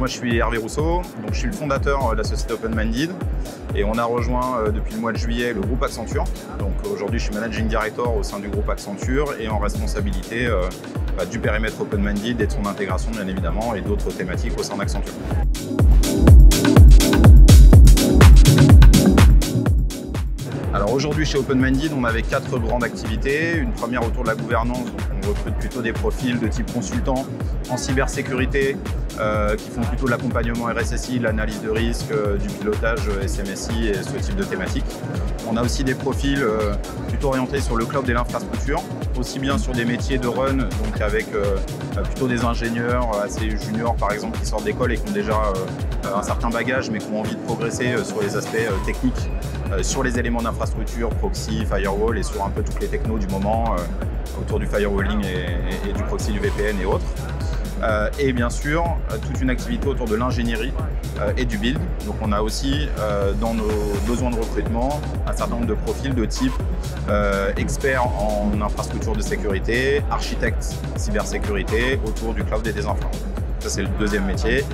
moi je suis Hervé Rousseau, donc je suis le fondateur de la société Open Minded et on a rejoint depuis le mois de juillet le groupe Accenture. Donc aujourd'hui je suis Managing Director au sein du groupe Accenture et en responsabilité du périmètre Open Minded et de son intégration bien évidemment et d'autres thématiques au sein d'Accenture. Alors aujourd'hui chez Open Minded, on avait 4 grandes activités. Une première autour de la gouvernance, donc on recrute plutôt des profils de type consultant en cybersécurité qui font plutôt de l'accompagnement RSSI, de l'analyse de risque, du pilotage SMSI et ce type de thématique. On a aussi des profils plutôt orientés sur le cloud et l'infrastructure, aussi bien sur des métiers de run, donc avec plutôt des ingénieurs assez juniors par exemple qui sortent d'école et qui ont déjà un certain bagage mais qui ont envie de progresser sur les aspects techniques, sur les éléments d'infrastructure, proxy, firewall et sur un peu toutes les technos du moment autour du firewalling et du proxy, du VPN et autres. Et bien sûr, toute une activité autour de l'ingénierie et du build. Donc on a aussi dans nos besoins de recrutement un certain nombre de profils de type expert en infrastructure de sécurité, architecte cybersécurité autour du cloud et des infra. Ça c'est le deuxième métier,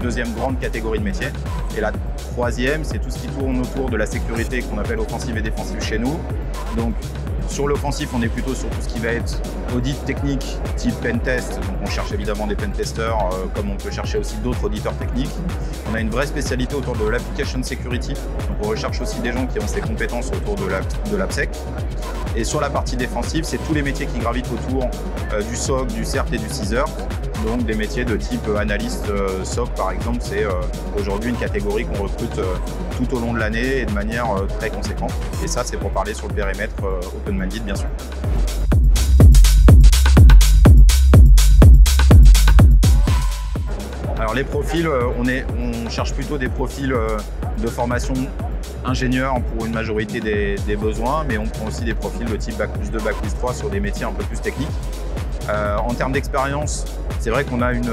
deuxième grande catégorie de métiers. Et la troisième, c'est tout ce qui tourne autour de la sécurité qu'on appelle offensive et défensive chez nous. Donc sur l'offensif, on est plutôt sur tout ce qui va être audit technique type pentest. Donc on cherche évidemment des pentesters comme on peut chercher aussi d'autres auditeurs techniques. On a une vraie spécialité autour de l'application security. Donc on recherche aussi des gens qui ont ces compétences autour de l'AppSec. Et sur la partie défensive, c'est tous les métiers qui gravitent autour du SOC, du CERT et du CISR. Donc des métiers de type analyste SOC par exemple, c'est aujourd'hui une catégorie qu'on recrute tout au long de l'année et de manière très conséquente. Et ça c'est pour parler sur le périmètre Open Minded bien sûr. Alors les profils, on cherche plutôt des profils de formation ingénieur pour une majorité des besoins, mais on prend aussi des profils de type Bac+2, Bac+3 sur des métiers un peu plus techniques. En termes d'expérience, c'est vrai qu'on a une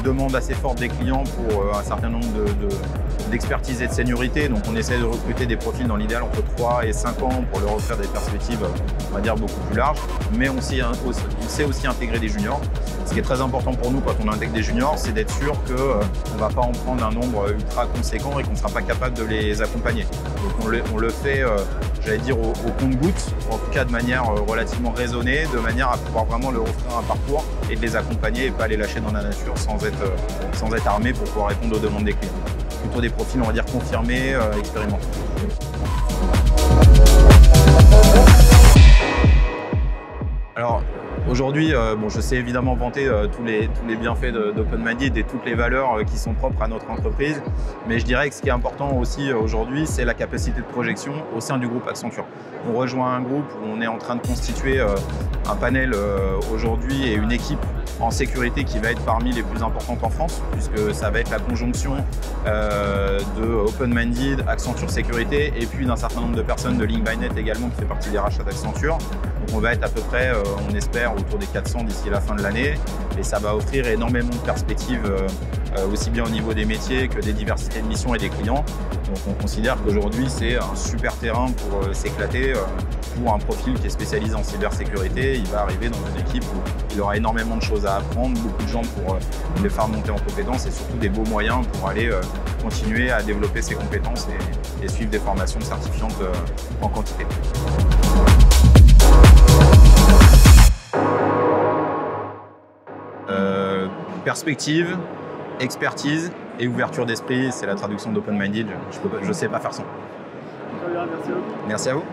demande assez forte des clients pour un certain nombre d'expertise et de seniorité. Donc on essaie de recruter des profils dans l'idéal entre 3 et 5 ans pour leur offrir des perspectives, on va dire, beaucoup plus larges. Mais on sait aussi intégrer des juniors. Ce qui est très important pour nous quand on intègre des juniors, c'est d'être sûr qu'on ne va pas en prendre un nombre ultra conséquent et qu'on ne sera pas capable de les accompagner. Donc on le fait, j'allais dire, au compte-gouttes, en tout cas de manière relativement raisonnée, de manière à pouvoir vraiment leur offrir un parcours et de les accompagner et pas les lâcher dans la nature sans être armés pour pouvoir répondre aux demandes des clients. Plutôt des profils, on va dire, confirmés, expérimentés. Alors aujourd'hui, je sais évidemment vanter tous les bienfaits d'Open Minded et toutes les valeurs qui sont propres à notre entreprise, mais je dirais que ce qui est important aussi aujourd'hui, c'est la capacité de projection au sein du groupe Accenture. On rejoint un groupe où on est en train de constituer un panel aujourd'hui et une équipe en sécurité qui va être parmi les plus importantes en France, puisque ça va être la conjonction de Open Minded, Accenture Sécurité et puis d'un certain nombre de personnes de Link by Net également qui fait partie des rachats d'Accenture. Donc on va être à peu près, on espère, autour des 400 d'ici la fin de l'année et ça va offrir énormément de perspectives aussi bien au niveau des métiers que des diversités de missions et des clients. Donc on considère qu'aujourd'hui c'est un super terrain pour s'éclater pour un profil qui est spécialisé en cybersécurité. Il va arriver dans une équipe où il aura énormément de choses à apprendre, beaucoup de gens pour les faire monter en compétences et surtout des beaux moyens pour aller continuer à développer ses compétences et suivre des formations certifiantes en quantité. Perspective, expertise et ouverture d'esprit, c'est la traduction d'Open Minded. Je ne sais pas faire sans. Très bien, merci à vous. Merci à vous.